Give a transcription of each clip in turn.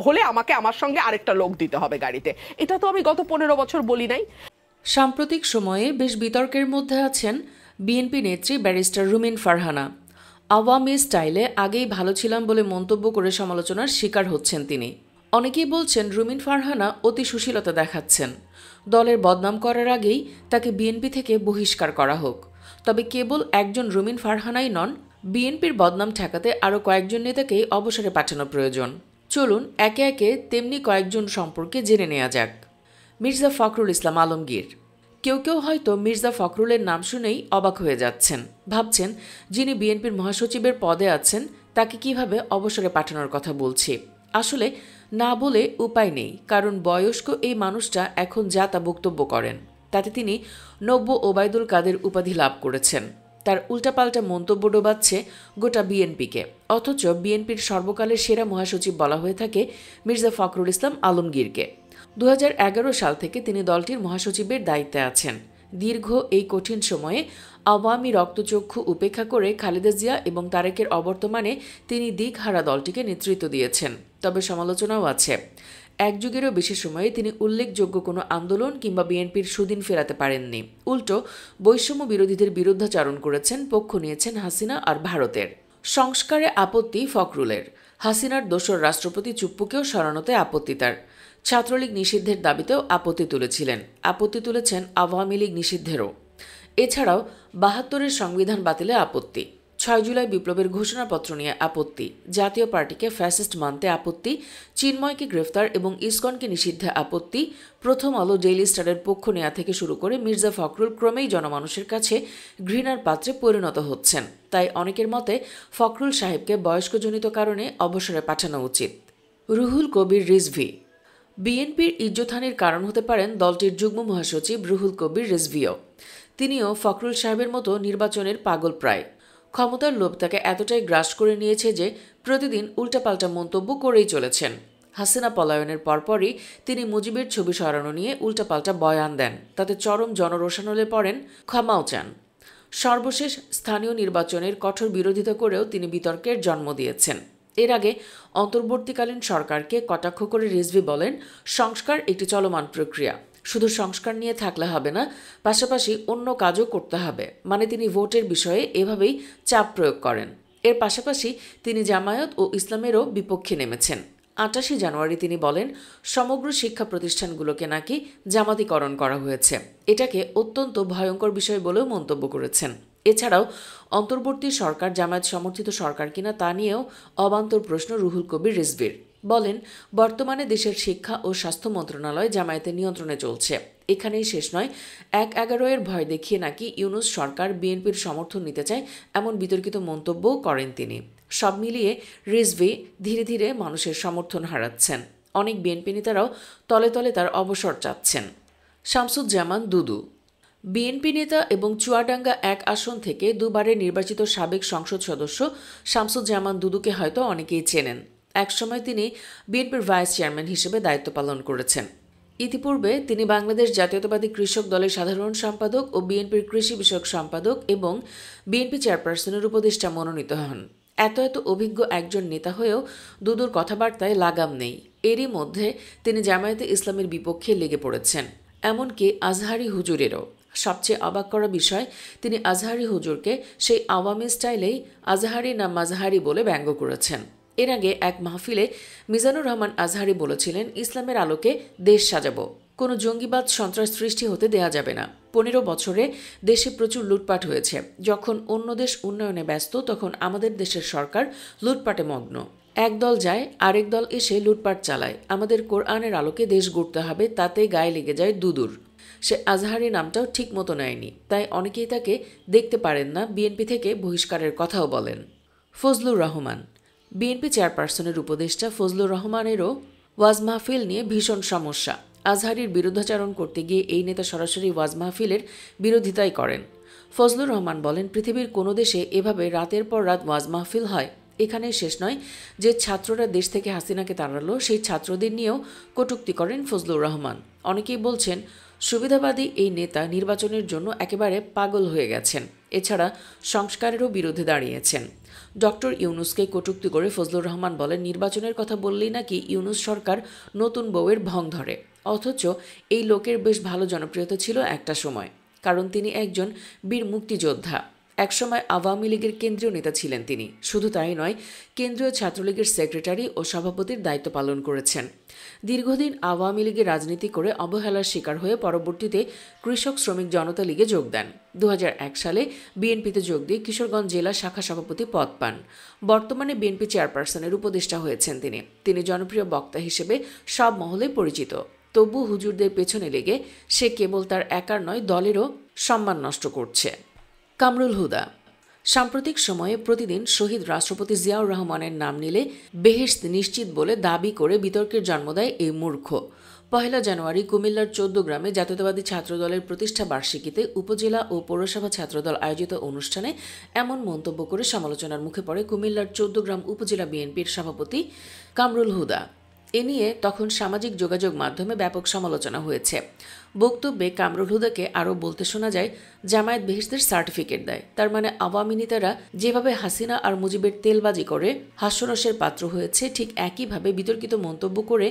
হলে আমাকে আমার সঙ্গে আরেকটা লোক দিতে হবে গাড়িতে। এটা তো আমি গত 15 বছর বলি নাই। সাম্প্রতিক সময়ে বেশ বিতর্কের মধ্যে আছেন বিএনপি নেত্রী ব্যারিস্টার রুমিন ফারহানা। আওয়ামী স্টাইলে আগেই ভালো ছিলাম বলে মন্তব্য করে সমালোচনার শিকার হচ্ছেন তিনি। অনেকেই বলছেন রুমিন ফারহানা অতি সুশীলতা দেখাচ্ছেন। দলের বদনাম করার আগেই তাকে বিএনপি থেকে বহিষ্কার করা হোক। তবে কেবল একজন রুমিন ফারহানাই নন, বিএনপির বদনাম ঠেকাতে আরও কয়েকজন নেতাকেই অবসরে পাঠানো প্রয়োজন। চলুন একে একে তেমনি কয়েকজন সম্পর্কে জেনে নেওয়া যাক। মির্জা ফখরুল ইসলাম আলমগীর। কেউ কেউ হয়তো মির্জা ফখরুলের নাম শুনেই অবাক হয়ে যাচ্ছেন, ভাবছেন যিনি বিএনপির মহাসচিবের পদে আছেন তাকে কিভাবে অবসরে পাঠানোর কথা বলছি। আসলে না বলে উপায় নেই, কারণ বয়স্ক এই মানুষটা এখন যা তা বক্তব্য করেন তাতে তিনি নব্য ওবায়দুল কাদের উপাধি লাভ করেছেন। তার উল্টাপাল্টা মন্তব্য ডোবাচ্ছে গোটা বিএনপিকে, অথচ বিএনপির সর্বকালের সেরা মহাসচিব বলা হয়ে থাকে মির্জা ফখরুল ইসলাম আলমগীরকে। 2011 সাল থেকে তিনি দলটির মহাসচিবের দায়িত্বে আছেন। দীর্ঘ এই কঠিন সময়ে আওয়ামী রক্তচক্ষু উপেক্ষা করে খালেদা জিয়া এবং তারেকের অবর্তমানে তিনি দিকহারা দলটিকে নেতৃত্ব দিয়েছেন। তবে সমালোচনাও আছে। এক যুগেরও বেশি সময়ে তিনি উল্লেখযোগ্য কোনো আন্দোলন কিংবা বিএনপির সুদিন ফেরাতে পারেননি। উল্টো বৈষম্য বিরোধীদের বিরুদ্ধাচরণ করেছেন, পক্ষ নিয়েছেন হাসিনা আর ভারতের। সংস্কারে আপত্তি ফখরুলের। হাসিনার দোসর রাষ্ট্রপতি চুপ্পুকেও সরানোতে আপত্তি তার। ছাত্রলীগ নিষিদ্ধের দাবিতেও আপত্তি তুলেছিলেন। আপত্তি তুলেছেন আওয়ামী লীগ নিষিদ্ধেরও। এছাড়াও 72-এর সংবিধান বাতিলে আপত্তি, 6 জুলাই বিপ্লবের ঘোষণাপত্র নিয়ে আপত্তি, জাতীয় পার্টিকে ফ্যাসিস্ট মানতে আপত্তি, চিন্ময়কে গ্রেফতার এবং ইসকনকে নিষিদ্ধে আপত্তি, প্রথম আলো ডেইলি স্টারের পক্ষ নেওয়া থেকে শুরু করে মির্জা ফখরুল ক্রমেই জনমানুষের কাছে ঘৃণার পাত্রে পরিণত হচ্ছেন। তাই অনেকের মতে ফখরুল সাহেবকে বয়স্কজনিত কারণে অবসরে পাঠানো উচিত। রুহুল কবির রিজভী। বিএনপির ইজ্জতহানির কারণ হতে পারেন দলটির যুগ্ম মহাসচিব রুহুল কবির রিজভীও। তিনিও ফখরুল সাহেবের মতো নির্বাচনের পাগল প্রায়। ক্ষমতার লোভ তাকে এতটাই গ্রাস করে নিয়েছে যে প্রতিদিন উল্টাপাল্টা মন্তব্য করেই চলেছেন। হাসিনা পলায়নের পরপরই তিনি মুজিবের ছবি সরানো নিয়ে উল্টাপাল্টা বয়ান দেন, তাতে চরম জনরোষানলে পড়েন, ক্ষমাও চান। সর্বশেষ স্থানীয় নির্বাচনের কঠোর বিরোধিতা করেও তিনি বিতর্কের জন্ম দিয়েছেন। এর আগে অন্তর্বর্তীকালীন সরকারকে কটাক্ষ করে রিজভী বলেন, সংস্কার একটি চলমান প্রক্রিয়া, শুধু সংস্কার নিয়ে থাকলে হবে না, পাশাপাশি অন্য কাজও করতে হবে। মানে তিনি ভোটের বিষয়ে এভাবেই চাপ প্রয়োগ করেন। এর পাশাপাশি তিনি জামায়াত ও ইসলামেরও বিপক্ষে নেমেছেন। 28 জানুয়ারি তিনি বলেন, সমগ্র শিক্ষা প্রতিষ্ঠানগুলোকে নাকি জামাতিকরণ করা হয়েছে। এটাকে অত্যন্ত ভয়ঙ্কর বিষয় বলেও মন্তব্য করেছেন। এছাড়াও অন্তর্বর্তী সরকার জামায়াত সমর্থিত সরকার কিনা তা নিয়েও অবান্তর প্রশ্ন রুহুল কবির রিজভীর। বলেন, বর্তমানে দেশের শিক্ষা ও স্বাস্থ্য মন্ত্রণালয় জামায়াতের নিয়ন্ত্রণে চলছে। এখানেই শেষ নয়, 1/11-এর ভয় দেখিয়ে নাকি ইউনূস সরকার বিএনপির সমর্থন নিতে চায়, এমন বিতর্কিত মন্তব্যও করেন তিনি। সব মিলিয়ে রিজভী ধীরে ধীরে মানুষের সমর্থন হারাচ্ছেন। অনেক বিএনপি নেতারাও তলে তলে তার অবসর চাচ্ছেন। শামসুজ্জামান দুদু। বিএনপি নেতা এবং চুয়াডাঙ্গা 1 আসন থেকে দুবারের নির্বাচিত সাবেক সংসদ সদস্য শামসুজ্জামান দুদুকে হয়তো অনেকেই চেনেন। একসময় তিনি বিএনপির ভাইস চেয়ারম্যান হিসেবে দায়িত্ব পালন করেছেন। ইতিপূর্বে তিনি বাংলাদেশ জাতীয়তাবাদী কৃষক দলের সাধারণ সম্পাদক ও বিএনপির কৃষি বিষয়ক সম্পাদক এবং বিএনপি চেয়ারপারসনের উপদেষ্টা মনোনীত হন। এত অভিজ্ঞ একজন নেতা হয়েও দুদুর কথাবার্তায় লাগাম নেই। এরই মধ্যে তিনি জামায়াতে ইসলামের বিপক্ষে লেগে পড়েছেন, এমনকি আজহারি হুজুরেরও। সবচেয়ে অবাক করা বিষয়, তিনি আজহারি হুজুরকে সেই আওয়ামী স্টাইলেই আজহারি না মাজহারি বলে ব্যঙ্গ করেছেন। এর আগে এক মাহফিলে মিজানুর রহমান আজহারি বলেছিলেন, ইসলামের আলোকে দেশ সাজাবো, কোনো জঙ্গিবাদ সন্ত্রাস সৃষ্টি হতে দেয়া যাবে না। 15 বছরে দেশে প্রচুর লুটপাট হয়েছে। যখন অন্য দেশ উন্নয়নে ব্যস্ত, তখন আমাদের দেশের সরকার লুটপাটে মগ্ন। এক দল যায়, আরেক দল এসে লুটপাট চালায়। আমাদের কোরআনের আলোকে দেশ গড়তে হবে, তাতে গায়ে লেগে যায় দুদুর। সে আজহারি নামটাও ঠিক মতো নেয়নি, তাই অনেকেই তাকে দেখতে পারেন না। বিএনপি থেকে বহিষ্কারের কথাও বলেন। ফজলুর রহমান। বিএনপি চেয়ারপারসনের উপদেষ্টা ফজলুর রহমানেরও ওয়াজ মাহফিল নিয়ে ভীষণ সমস্যা। আজহারির বিরুদ্ধাচরণ করতে গিয়ে এই নেতা সরাসরি ওয়াজ মাহফিলের বিরোধিতাই করেন। ফজলুর রহমান বলেন, পৃথিবীর কোনো দেশে এভাবে রাতের পর রাত ওয়াজ মাহফিল হয়? এখানেই শেষ নয়, যে ছাত্ররা দেশ থেকে হাসিনাকে তাড়ালো সেই ছাত্রদের নিয়েও কটূক্তি করেন ফজলুর রহমান। অনেকেই বলছেন, সুবিধাবাদী এই নেতা নির্বাচনের জন্য একেবারে পাগল হয়ে গেছেন। এছাড়া সংস্কারেরও বিরুদ্ধে দাঁড়িয়েছেন। ডক্টর ইউনূসকে কটূক্তি করে ফজলুর রহমান বলেন, নির্বাচনের কথা বললেই নাকি ইউনূস সরকার নতুন বউয়ের ভং ধরে। অথচ এই লোকের বেশ ভালো জনপ্রিয়তা ছিল একটা সময়, কারণ তিনি একজন বীর মুক্তিযোদ্ধা। একসময় আওয়ামী লীগের কেন্দ্রীয় নেতা ছিলেন তিনি। শুধু তাই নয়, কেন্দ্রীয় ছাত্রলীগের সেক্রেটারি ও সভাপতির দায়িত্ব পালন করেছেন। দীর্ঘদিন আওয়ামী লীগের রাজনীতি করে অবহেলার শিকার হয়ে পরবর্তীতে কৃষক শ্রমিক জনতা লীগে যোগ দেন। 2001 সালে বিএনপিতে যোগ দিয়ে কিশোরগঞ্জ জেলা শাখা সভাপতি পদ পান। বর্তমানে বিএনপি চেয়ারপারসনের উপদেষ্টা হয়েছেন তিনি। তিনি জনপ্রিয় বক্তা হিসেবে সব মহলে পরিচিত। তবু হুজুরদের পেছনে লেগে সে কেবল তার একার নয়, দলেরও সম্মান নষ্ট করছে। কামরুল হুদা। সাম্প্রতিক সময়ে প্রতিদিন শহীদ রাষ্ট্রপতি জিয়াউর রহমানের নাম নিলে বেহেশত নিশ্চিত বলে দাবি করে বিতর্কের জন্ম দেয় এই মূর্খ। 1 জানুয়ারি কুমিল্লার 14 গ্রামে জাতীয়তাবাদী ছাত্রদলের প্রতিষ্ঠা বার্ষিকীতে উপজেলা ও পৌরসভা ছাত্রদল আয়োজিত অনুষ্ঠানে এমন মন্তব্য করে সমালোচনার মুখে পড়ে কুমিল্লার 14 গ্রাম উপজেলা বিএনপির সভাপতি কামরুল হুদা। এ নিয়ে তখন সামাজিক যোগাযোগ মাধ্যমে ব্যাপক সমালোচনা হয়েছে। বক্তব্যে কামরুল হুদাকে আরও বলতে শোনা যায়, জামায়াত বেহেশতের সার্টিফিকেট দেয়, তার মানে আওয়ামী নেতারা যেভাবে হাসিনা আর মুজিবের তেলবাজি করে হাস্যরসের পাত্র হয়েছে, ঠিক একইভাবে বিতর্কিত মন্তব্য করে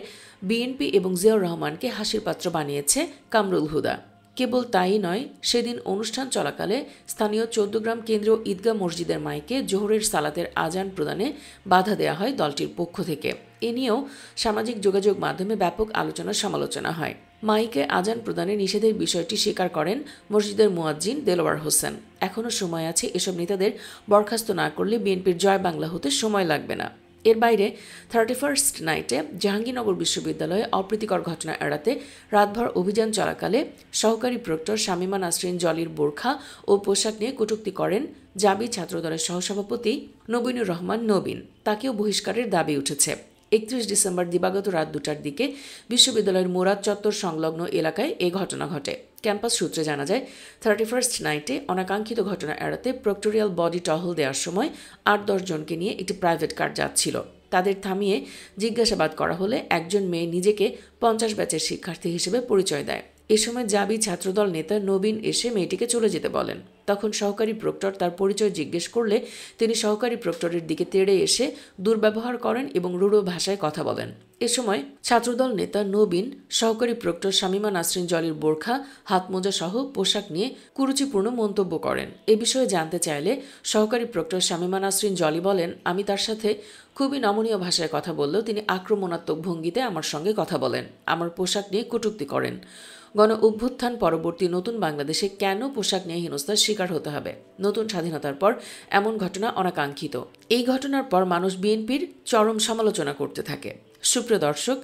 বিএনপি এবং জিয়াউর রহমানকে হাসির পাত্র বানিয়েছে কামরুল হুদা। কেবল তাই নয়, সেদিন অনুষ্ঠান চলাকালে স্থানীয় 14 গ্রাম কেন্দ্রীয় ঈদগাহ মসজিদের মাইকে জোহরের সালাতের আজান প্রদানে বাধা দেওয়া হয় দলটির পক্ষ থেকে। এ নিয়েও সামাজিক যোগাযোগ মাধ্যমে ব্যাপক আলোচনা সমালোচনা হয়। মাইকে আজান প্রদানে নিষেধের বিষয়টি স্বীকার করেন মসজিদের মুয়াজ্জিন দেলোয়ার হোসেন। এখনও সময় আছে, এসব নেতাদের বরখাস্ত না করলে বিএনপির জয় বাংলা হতে সময় লাগবে না। এর বাইরে 31st নাইটে জাহাঙ্গীরনগর বিশ্ববিদ্যালয়ে অপ্রীতিকর ঘটনা এড়াতে রাতভর অভিযান চলাকালে সহকারী প্রক্টর শামীমা নাসরিন জলির বোরখা ও পোশাক নিয়ে কটূক্তি করেন জাবি ছাত্রদলের সহসভাপতি নবীনুর রহমান নবীন। তাকেও বহিষ্কারের দাবি উঠেছে। 31 ডিসেম্বর দিবাগত রাত 2টার দিকে বিশ্ববিদ্যালয়ের মুরাদ চত্বর সংলগ্ন এলাকায় এ ঘটনা ঘটে। ক্যাম্পাস সূত্রে জানা যায়, 31st নাইটে অনাকাঙ্ক্ষিত ঘটনা এড়াতে প্রক্টোরিয়াল বডি টহল দেওয়ার সময় 8-10 জনকে নিয়ে একটি প্রাইভেট কার যাচ্ছিল। তাদের থামিয়ে জিজ্ঞাসাবাদ করা হলে একজন মেয়ে নিজেকে 50 ব্যাচের শিক্ষার্থী হিসেবে পরিচয় দেয়। এ সময় জাবি ছাত্রদল নেতা নবীন এসে মেয়েটিকে চলে যেতে বলেন। তখন সহকারী প্রক্টর তার পরিচয় জিজ্ঞেস করলে তিনি সহকারী প্রক্টরের দিকে তেড়ে এসে দুর্ব্যবহার করেন এবং রূঢ় ভাষায় কথা বলেন। এ সময় ছাত্রদল নেতা নবীন সহকারী প্রক্টর শামীমা নাসরিন জলির বোরখা, হাতমোজা সহ পোশাক নিয়ে কুরুচিপূর্ণ মন্তব্য করেন। এ বিষয়ে জানতে চাইলে সহকারী প্রক্টর শামীমা নাসরিন জলি বলেন, আমি তার সাথে খুবই নমনীয় ভাষায় কথা বললেও তিনি আক্রমণাত্মক ভঙ্গিতে আমার সঙ্গে কথা বলেন, আমার পোশাক নিয়ে কটূক্তি করেন। গণ অভ্যুত্থান পরবর্তী নতুন বাংলাদেশে কেন পোশাক নিয়ে হেনস্থার শিকার হতে হবে? নতুন স্বাধীনতার পর এমন ঘটনা অনাকাঙ্ক্ষিত। এই ঘটনার পর মানুষ বিএনপির চরম সমালোচনা করতে থাকে। সুপ্রিয় দর্শক,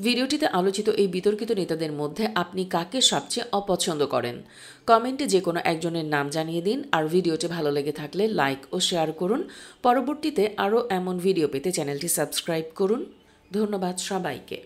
ভিডিওটিতে আলোচিত এই বিতর্কিত নেতাদের মধ্যে আপনি কাকে সবচেয়ে অপছন্দ করেন? কমেন্টে যে কোনো একজনের নাম জানিয়ে দিন। আর ভিডিওটি ভালো লেগে থাকলে লাইক ও শেয়ার করুন। পরবর্তীতে আরও এমন ভিডিও পেতে চ্যানেলটি সাবস্ক্রাইব করুন। ধন্যবাদ সবাইকে।